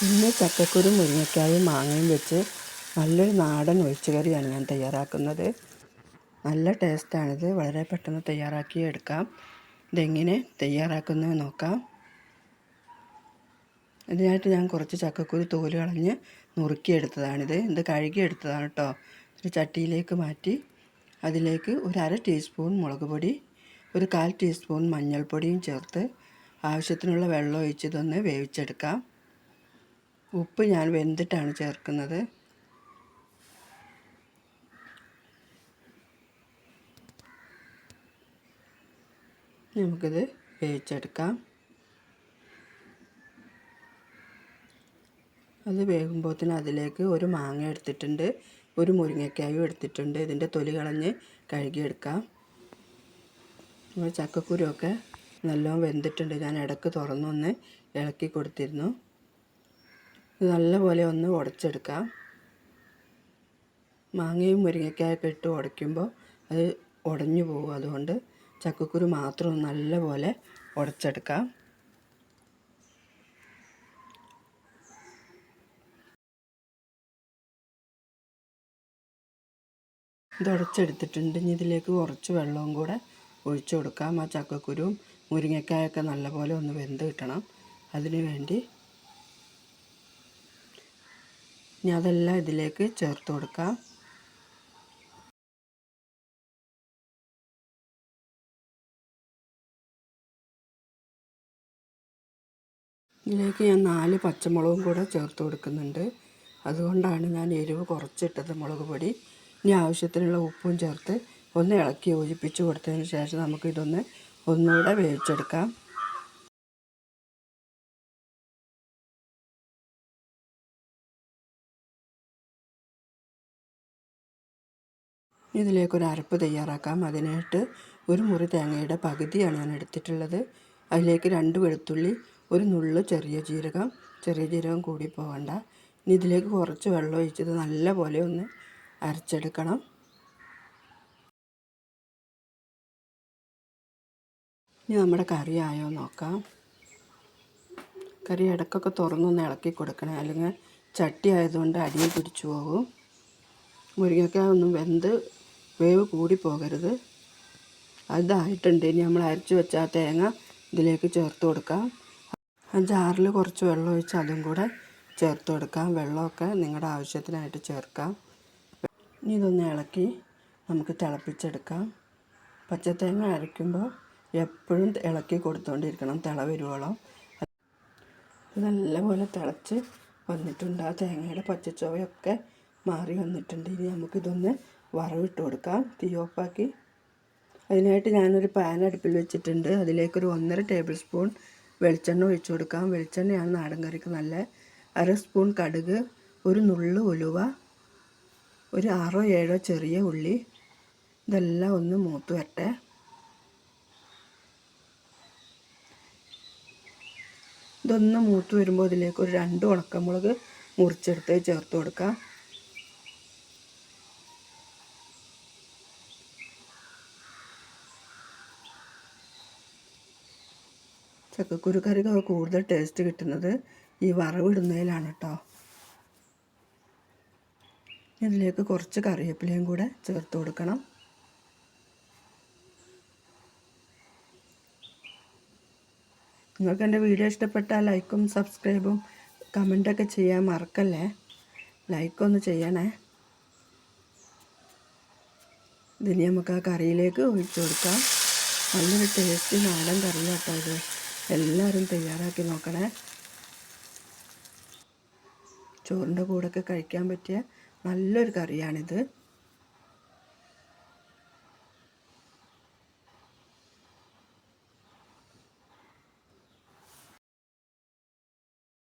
ഇന്ന് ചക്കക്കുരു മുരിങ്ങയ്ക്കായും മാങ്ങയും വെച്ച് നല്ലൊരു നാടൻ ഒഴിച്ചുകറിയാണ് ഞാൻ തയ്യാറാക്കുന്നത്. നല്ല ടേസ്റ്റാണിത്. വളരെ പെട്ടെന്ന് തയ്യാറാക്കി എടുക്കാം. ഇതെങ്ങനെ തയ്യാറാക്കുന്നത് നോക്കാം. ഇതിനായിട്ട് ഞാൻ കുറച്ച് ചക്കക്കുരു തോല് കളഞ്ഞ് നുറുക്കിയെടുത്തതാണിത്. ഇത് കഴുകിയെടുത്തതാണ് കേട്ടോ. ഒരു ചട്ടിയിലേക്ക് മാറ്റി അതിലേക്ക് ഒരു അര ടീസ്പൂൺ മുളക് പൊടി, ഒരു 1/4 ടീസ്പൂൺ മഞ്ഞൾപ്പൊടിയും ചേർത്ത് ആവശ്യത്തിനുള്ള വെള്ളം ഒഴിച്ച് ഇതൊന്ന് വേവിച്ചെടുക്കാം. ഉപ്പ് ഞാൻ വെന്തിട്ടാണ് ചേർക്കുന്നത്. നമുക്കിത് വേവിച്ചെടുക്കാം. അത് വേകുമ്പോഴത്തേന് അതിലേക്ക് ഒരു മാങ്ങ എടുത്തിട്ടുണ്ട്, ഒരു മുരിങ്ങയ്ക്കായും എടുത്തിട്ടുണ്ട്. ഇതിൻ്റെ തൊലി കളഞ്ഞ് കഴുകിയെടുക്കാം. നമ്മൾ ചക്കക്കുരുവൊക്കെ നല്ലോണം വെന്തിട്ടുണ്ട്. ഞാൻ ഇടയ്ക്ക് തുറന്നൊന്ന് ഇളക്കി കൊടുത്തിരുന്നു. ഇത് നല്ലപോലെ ഒന്ന് ഉടച്ചെടുക്കാം. മാങ്ങയും മുരിങ്ങയ്ക്കായൊക്കെ ഇട്ട് ഉടയ്ക്കുമ്പോൾ അത് ഉടഞ്ഞു പോകും. അതുകൊണ്ട് ചക്കക്കുരു മാത്രം നല്ലപോലെ ഉടച്ചെടുക്കാം. ഇത് ഉടച്ചെടുത്തിട്ടുണ്ട്. ഇനി ഇതിലേക്ക് കുറച്ച് വെള്ളവും കൂടെ ഒഴിച്ചു കൊടുക്കാം. ആ ചക്കക്കുരുവും മുരിങ്ങയ്ക്കായൊക്കെ നല്ലപോലെ ഒന്ന് വെന്ത് കിട്ടണം. അതിന് വേണ്ടി ഇനി അതെല്ലാം ഇതിലേക്ക് ചേർത്ത് കൊടുക്കാം. ഇതിലേക്ക് ഞാൻ 4 പച്ചമുളകും കൂടെ ചേർത്ത് കൊടുക്കുന്നുണ്ട്. അതുകൊണ്ടാണ് ഞാൻ എരിവ് കുറച്ചിട്ടത്, മുളക് പൊടി. ഇനി ആവശ്യത്തിനുള്ള ഉപ്പും ചേർത്ത് ഒന്ന് ഇളക്കി യോജിപ്പിച്ച് കൊടുത്തതിന് ശേഷം നമുക്കിതൊന്ന് ഒന്നുകൂടെ വേവിച്ചെടുക്കാം. ഇതിലേക്കൊരു അരപ്പ് തയ്യാറാക്കാം. അതിനായിട്ട് ഒരു മുറി തേങ്ങയുടെ പകുതിയാണ് ഞാൻ എടുത്തിട്ടുള്ളത്. അതിലേക്ക് 2 വെളുത്തുള്ളി, ഒരു നുള്ള് ചെറിയ ജീരകം കൂടി പോകണ്ട. ഇനി ഇതിലേക്ക് കുറച്ച് വെള്ളം ഒഴിച്ചത് നല്ലപോലെ ഒന്ന് അരച്ചെടുക്കണം. ഇനി നമ്മുടെ കറി ആയോ നോക്കാം. കറി ഇടയ്ക്കൊക്കെ തുറന്നൊന്ന് ഇളക്കി കൊടുക്കണം, അല്ലെങ്കിൽ ചട്ടി ആയതുകൊണ്ട് അടിയിൽ പിടിച്ചു പോകും. മുരിങ്ങയ്ക്കായ ഒന്നും വേവ് കൂടി പോകരുത്. അതായിട്ടുണ്ട്. ഇനി നമ്മൾ അരച്ച് വെച്ച ആ തേങ്ങ ഇതിലേക്ക് ചേർത്ത് കൊടുക്കാം. ആ ജാറിൽ കുറച്ച് വെള്ളം ഒഴിച്ച് അതും കൂടെ ചേർത്ത് കൊടുക്കാം. വെള്ളമൊക്കെ നിങ്ങളുടെ ആവശ്യത്തിനായിട്ട് ചേർക്കാം. ഇനി ഇതൊന്ന് ഇളക്കി നമുക്ക് തിളപ്പിച്ചെടുക്കാം. പച്ചത്തേങ്ങ അരയ്ക്കുമ്പോൾ എപ്പോഴും ഇളക്കി കൊടുത്തുകൊണ്ടിരിക്കണം, തിള വരുവോളം. നല്ലപോലെ തിളച്ച് വന്നിട്ടുണ്ട്. ആ തേങ്ങയുടെ പച്ചച്ചുവയൊക്കെ മാറി വന്നിട്ടുണ്ട്. ഇനി നമുക്കിതൊന്ന് വറവിട്ട് കൊടുക്കാം. തീ ഓഫാക്കി. അതിനായിട്ട് ഞാനൊരു പാൻ അടുപ്പിൽ വെച്ചിട്ടുണ്ട്. അതിലേക്കൊരു 1.5 ടേബിൾ സ്പൂൺ വെളിച്ചെണ്ണ ഒഴിച്ചു കൊടുക്കാം. വെളിച്ചെണ്ണയാണ് നാടൻ കറിക്ക് നല്ല. 1/2 സ്പൂൺ കടുക്, ഒരു നുള്ളു ഉലുവ, ഒരു 6 7 ചെറിയ ഉള്ളി. ഇതെല്ലാം ഒന്ന് മൂത്ത് വരട്ടെ. ഇതൊന്ന് മൂത്ത് വരുമ്പോൾ ഇതിലേക്ക് ഒരു 2 ഉണക്കമുളക് മുറിച്ചെടുത്ത് ചേർത്ത് കൊടുക്കാം. ചക്കക്കുരു കറിക്ക് കൂടുതൽ ടേസ്റ്റ് കിട്ടുന്നത് ഈ വറവിടുന്നതിലാണ് കേട്ടോ. ഇതിലേക്ക് കുറച്ച് കറിവേപ്പിലയും കൂടെ ചേർത്ത് കൊടുക്കണം. നിങ്ങൾക്ക് എൻ്റെ വീഡിയോ ഇഷ്ടപ്പെട്ടാൽ ലൈക്കും സബ്സ്ക്രൈബും കമൻറ്റൊക്കെ ചെയ്യാൻ മറക്കല്ലേ. ലൈക്കൊന്ന് ചെയ്യണേ. ഇതിന് നമുക്ക് ആ കറിയിലേക്ക് ഒഴിച്ചു കൊടുക്കാം. നല്ലൊരു ടേസ്റ്റ് നാടൻ കറിയാട്ടോ ഇത്. എല്ലാവരും തയ്യാറാക്കി നോക്കണേ. ചോറിൻ്റെ കൂടെയൊക്കെ കഴിക്കാൻ പറ്റിയ നല്ലൊരു കറിയാണിത്.